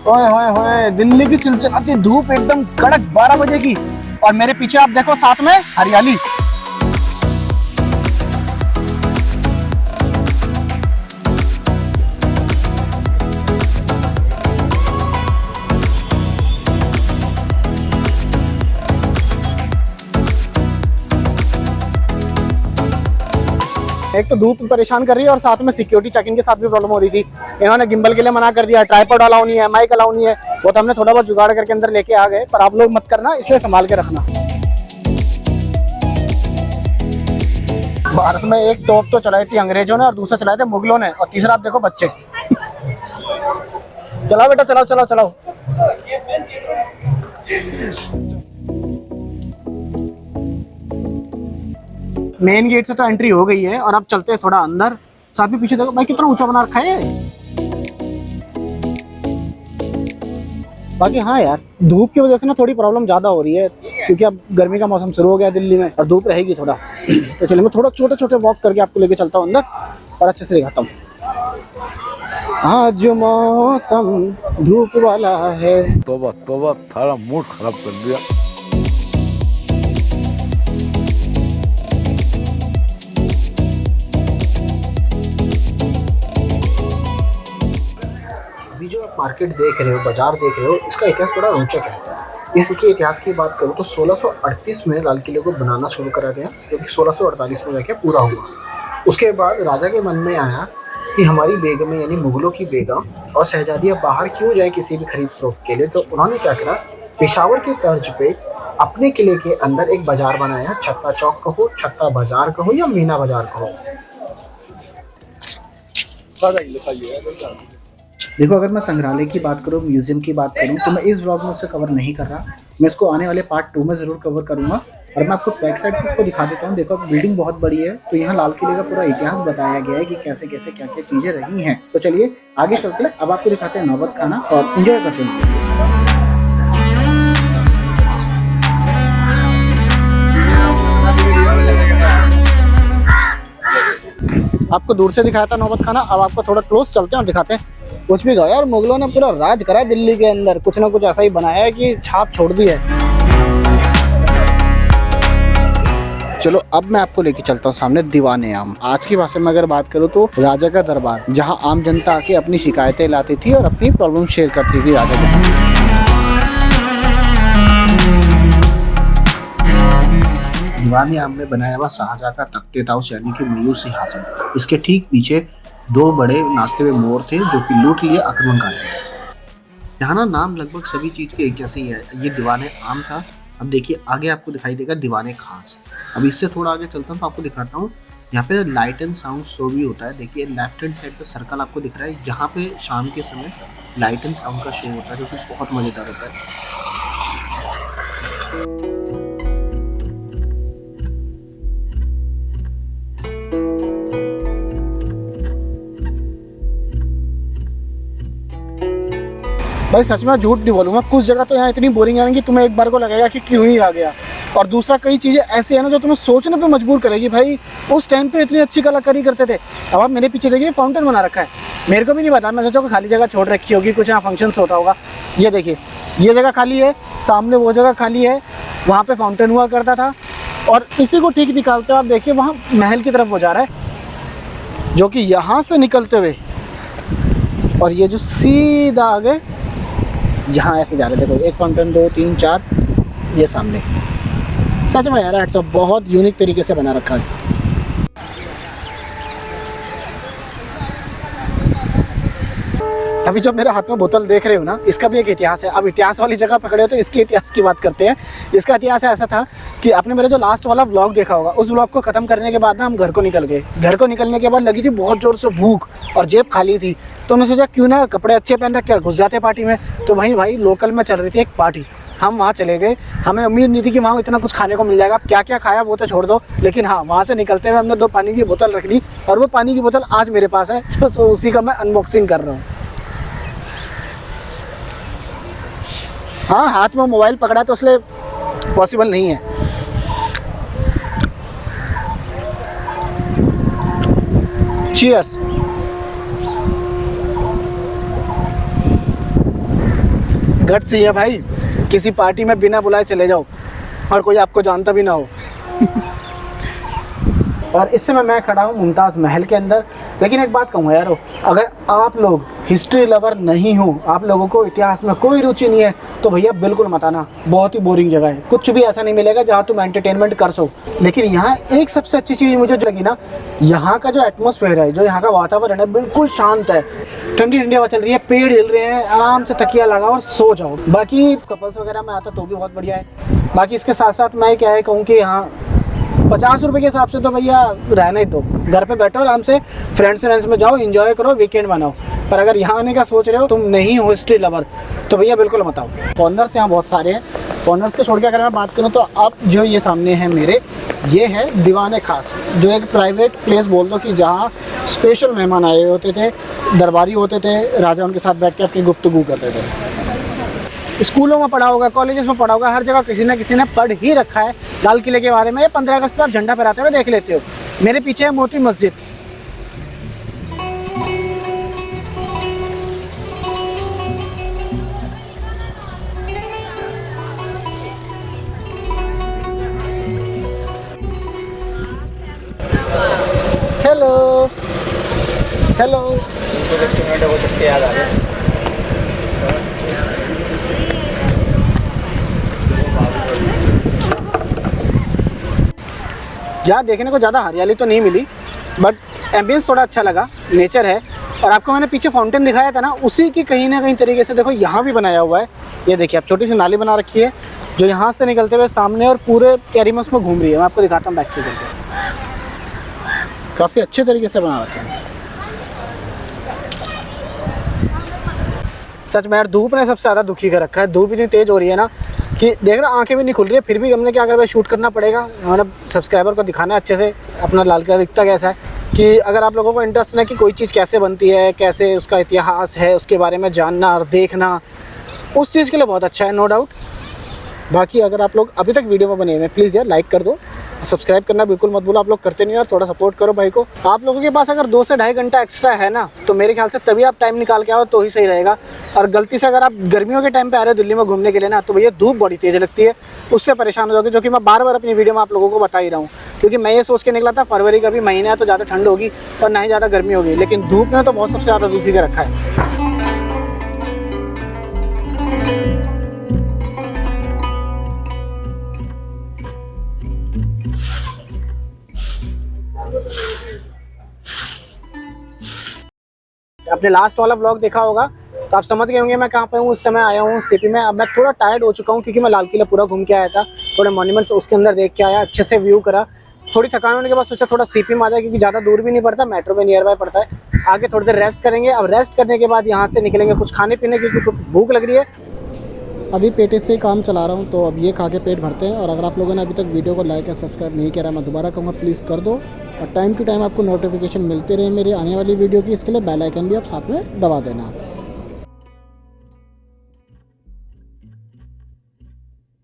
ओए होए होए, दिल्ली की चिलचिलाती धूप एकदम कड़क 12 बजे की, और मेरे पीछे आप देखो साथ में हरियाली। एक तो धूप परेशान कर रही है और साथ में सिक्योरिटी चेकिंग के साथ भी प्रॉब्लम हो रही थी। इन्होंने गिम्बल के लिए मना कर दिया, ट्राइपॉड अलाउ नहीं है, माइक अलाउ नहीं है। वो तो हमने थोड़ा बहुत जुगाड़ करके अंदर लेके आ गए, पर आप लोग मत करना, इसलिए संभाल के रखना। भारत में एक तोप तो चलाई थी अंग्रेजों ने और दूसरा चलाए थे मुगलों ने, और तीसरा आप देखो बच्चे। चलाओ बेटा, चलाओ चलाओ चलाओ। मेन गेट से तो एंट्री हो गई है और अब चलते हैं थोड़ा अंदर। साथ में पीछे देखो भाई कितना ऊंचा बना रखा है। बाकी हाँ यार, धूप की वजह से ना थोड़ी प्रॉब्लम ज्यादा हो रही है, क्योंकि अब गर्मी का मौसम शुरू हो गया दिल्ली में और धूप रहेगी थोड़ा। तो चलिए मैं थोड़ा छोटे छोटे वॉक करके आपको लेके चलता हूँ अंदर और अच्छे से दिखाता हूँ। आज मौसम धूप वाला है। तोबा तोबा, थारा मूड खराब कर दिया। अभी जो आप मार्केट देख रहे हो, बाजार देख रहे हो, इसका इतिहास बड़ा रोचक है। इसके इतिहास की बात करूँ तो 1638 में लाल किले को बनाना शुरू करा गया, जो कि 1648 में जाके पूरा हुआ। उसके बाद राजा के मन में आया कि हमारी बेगमें यानी मुगलों की बेगम और शहजादियाँ बाहर क्यों जाए किसी भी खरीद फरोख्त के लिए। तो उन्होंने क्या करा, पेशावर के तर्ज पे अपने किले के अंदर एक बाजार बनाया। छत्ता चौक कहो, छत्ता बाजार कहो या मीना बाजार कहो। देखो, अगर मैं संग्रहालय की बात करूँ, म्यूजियम की बात करूँ, तो मैं इस व्लॉग में उसे कवर नहीं कर रहा। मैं इसको आने वाले पार्ट 2 में ज़रूर कवर करूँगा। और मैं आपको बैक साइड से इसको दिखा देता हूँ। देखो, बिल्डिंग बहुत बड़ी है, तो यहाँ लाल किले का पूरा इतिहास बताया गया है कि कैसे कैसे क्या क्या चीज़ें रही हैं। तो चलिए आगे चलते हैं, अब आपको दिखाते हैं नौबत खाना और इंजॉय करते हैं। आपको दूर से दिखाया था नौबत खाना, अब आपको थोड़ा क्लोज चलते हैं और दिखाते हैं। कुछ भी कहो यार, मुगलों ने पूरा राज करा है दिल्ली के अंदर, कुछ ना कुछ ऐसा ही बनाया है कि छाप छोड़ दी है। चलो अब मैं आपको लेके चलता हूँ सामने दीवाने आम। आज की भाषा में अगर बात करूँ तो राजा का दरबार, जहाँ आम जनता आके अपनी शिकायतें लाती थी और अपनी प्रॉब्लम शेयर करती थी राजा के साथ। दीवाने आम में बनाया हुआ शाहजहां का तख्ते ताउस यानी कि मयूर सिंहासन। इसके ठीक पीछे 2 बड़े नाचते हुए मोर थे जो कि लूट लिए आक्रमणकारी। यहाँ ना नाम लगभग सभी चीज के एक जैसे ही है। ये दीवाने आम था। अब देखिए आगे आपको दिखाई देगा दीवाने खास। अब इससे थोड़ा आगे चलता हूँ तो आपको दिखाता हूँ। यहाँ पे लाइट एंड साउंड शो भी होता है। देखिए लेफ्ट हैंड साइड पे सर्कल आपको दिख रहा है, यहाँ पे शाम के समय लाइट एंड साउंड का शो होता है, जो कि बहुत मजेदार होता है। भाई सच में झूठ नहीं बोलूंगा, कुछ जगह तो यहाँ इतनी बोरिंग आएंगी तुम्हें एक बार को लगेगा कि क्यों ही आ गया। और दूसरा, कई चीज़ें ऐसी है ना जो तुम्हें सोचने पे मजबूर करेगी। भाई उस टाइम पे इतनी अच्छी कलाकारी करते थे। अब आप मेरे पीछे देखिए फाउंटेन बना रखा है। मेरे को भी नहीं पता, मैं सोचा कि खाली जगह छोड़ रखी होगी, कुछ यहाँ फंक्शंस होता होगा। ये देखिए, ये जगह खाली है, सामने वो जगह खाली है, वहाँ पे फाउंटेन हुआ करता था। और इसी को ठीक निकालते हो आप देखिए, वहाँ महल की तरफ वो जा रहा है, जो कि यहाँ से निकलते हुए, और ये जो सीधा आगे जहाँ ऐसे जा रहे थे, देखो 1 फाउंटेन 2 3 4 ये सामने। सच में यार हैट्स ऑफ, बहुत यूनिक तरीके से बना रखा है। अभी जो मेरे हाथ में बोतल देख रहे हो ना, इसका भी एक इतिहास है। अब इतिहास वाली जगह पकड़े हो तो इसके इतिहास की बात करते हैं। इसका इतिहास ऐसा था कि आपने मेरा जो लास्ट वाला व्लॉग देखा होगा, उस व्लॉग को खत्म करने के बाद ना हम घर को निकल गए। घर को निकलने के बाद लगी थी बहुत जोर से भूख और जेब खाली थी, तो हमने सोचा क्यों ना कपड़े अच्छे पहन रख के घुस जाते पार्टी में। तो वहीं भाई लोकल में चल रही थी एक पार्टी, हम वहाँ चले गए। हमें उम्मीद नहीं थी कि वहाँ इतना कुछ खाने को मिल जाएगा। क्या क्या खाया वो तो छोड़ दो, लेकिन हाँ वहाँ से निकलते हुए हमने 2 पानी की बोतल रख ली, और वो पानी की बोतल आज मेरे पास है। तो उसी का मैं अनबॉक्सिंग कर रहा हूँ। हाँ, हाथ में मोबाइल पकड़ा तो इसलिए पॉसिबल नहीं है। चीयर्स। गट्स ही है भाई, किसी पार्टी में बिना बुलाए चले जाओ और कोई आपको जानता भी ना हो। और इस समय मैं खड़ा हूँ मुमताज़ महल के अंदर। लेकिन एक बात कहूँगा यारो, अगर आप लोग हिस्ट्री लवर नहीं हो, आप लोगों को इतिहास में कोई रुचि नहीं है, तो भैया बिल्कुल मत आना। बहुत ही बोरिंग जगह है, कुछ भी ऐसा नहीं मिलेगा जहाँ तुम एंटरटेनमेंट कर सको। लेकिन यहाँ एक सबसे अच्छी चीज़ मुझे जो लगी ना, यहाँ का जो एटमॉस्फेयर है, जो यहाँ का वातावरण है, बिल्कुल शांत है। ठंडी ठंडी हवा चल रही है, पेड़ हिल रहे हैं, आराम से तकिया लगाओ और सो जाओ। बाकी कपल्स वगैरह में आता तो भी बहुत बढ़िया है। बाकी इसके साथ साथ मैं क्या है कहूँ कि यहाँ 50 रुपये के हिसाब से तो भैया रहना ही दो, घर पे बैठो आराम से, फ्रेंड्स में जाओ, एंजॉय करो, वीकेंड बनाओ। पर अगर यहाँ आने का सोच रहे हो, तुम नहीं हो हिस्ट्री लवर, तो भैया बिल्कुल मत आओ। कॉर्नर्स यहाँ बहुत सारे हैं। कॉर्नर्स के छोड़ के अगर मैं बात करूँ तो अब जो ये सामने है मेरे, ये है दीवाने खास, जो एक प्राइवेट प्लेस बोल दो कि जहाँ स्पेशल मेहमान आए होते थे, दरबारी होते थे, राजा उनके साथ बैठ के अपनी गुफ्तगू करते थे। स्कूलों में पढ़ा होगा, कॉलेजेस में पढ़ा होगा, हर जगह किसी न किसी ने पढ़ ही रखा है लाल किले के बारे में। 15 अगस्त पर आप झंडा फहराते हुए देख लेते हो। मेरे पीछे है मोती मस्जिद। हेलो हेलो, यहाँ देखने को ज़्यादा हरियाली तो नहीं मिली, बट एम्बियंस थोड़ा अच्छा लगा, नेचर है। और आपको मैंने पीछे फाउंटेन दिखाया था ना, उसी की कहीं ना कहीं तरीके से देखो यहाँ भी बनाया हुआ है। ये देखिए, आप छोटी सी नाली बना रखी है जो यहाँ से निकलते हुए सामने और पूरे कैरिमस में घूम रही है। मैं आपको दिखाता हूँ बैक से करके, काफ़ी अच्छे तरीके से बना रखा है। सच में यार, धूप ने सबसे ज़्यादा दुखी कर रखा है। धूप इतनी तेज़ हो रही है ना कि देख रहा, आंखें भी नहीं खुल रही है। फिर भी हमने क्या कर, भाई शूट करना पड़ेगा, मतलब सब्सक्राइबर को दिखाना है अच्छे से अपना लाल किला दिखता कैसा है। कि अगर आप लोगों को इंटरेस्ट है कि कोई चीज़ कैसे बनती है, कैसे उसका इतिहास है, उसके बारे में जानना और देखना, उस चीज़ के लिए बहुत अच्छा है, नो डाउट। बाकी अगर आप लोग अभी तक वीडियो में बने हुए हैं, प्लीज़ यार लाइक कर दो, सब्सक्राइब करना बिल्कुल मत भूलो। आप लोग करते नहीं यार, थोड़ा सपोर्ट करो भाई को। आप लोगों के पास अगर 2 से ढाई घंटा एक्स्ट्रा है ना, तो मेरे ख्याल से तभी आप टाइम निकाल के आओ तो ही सही रहेगा। और गलती से अगर आप गर्मियों के टाइम पे आ रहे हो दिल्ली में घूमने के लिए ना, तो भैया धूप बड़ी तेज़ लगती है, उससे परेशान हो जाओगे, जो कि मैं बार बार अपनी वीडियो में आप लोगों को बता ही रहा हूँ। क्योंकि मैं ये सोच के निकला था फरवरी का भी महीना है तो ज़्यादा ठंड होगी और ना ही ज़्यादा गर्मी होगी, लेकिन धूप ने तो बहुत सबसे ज़्यादा दुखी कर रखा है। आपने लास्ट वाला व्लॉग देखा होगा तो आप समझ गए होंगे मैं कहाँ पे हूँ। उस समय आया हूँ सीपी में। अब मैं थोड़ा टायर्ड हो चुका हूँ क्योंकि मैं लाल किला पूरा घूम के आया था, थोड़े मॉन्यूमेंट्स उसके अंदर देख के आया, अच्छे से व्यू करा। थोड़ी थकान होने के बाद सोचा थोड़ा सीपी में आ जाए, क्योंकि ज़्यादा दूर भी नहीं पड़ता, मेट्रो में नियर बाय पड़ता है। आगे थोड़ी देर रेस्ट करेंगे। अब रेस्ट करने के बाद यहाँ से निकलेंगे कुछ खाने पीने की, क्योंकि भूख लग रही है। अभी पेटे से काम चला रहा हूँ, तो अब ये खा के पेट भरते हैं। और अगर आप लोगों ने अभी तक वीडियो को लाइक या सब्सक्राइब नहीं किया, मैं दोबारा कहूँगा प्लीज़ कर दो। और टाइम टू टाइम आपको नोटिफिकेशन मिलते रहे मेरी आने वाली वीडियो की, इसके लिए बेल आइकन भी आप साथ में दबा देना।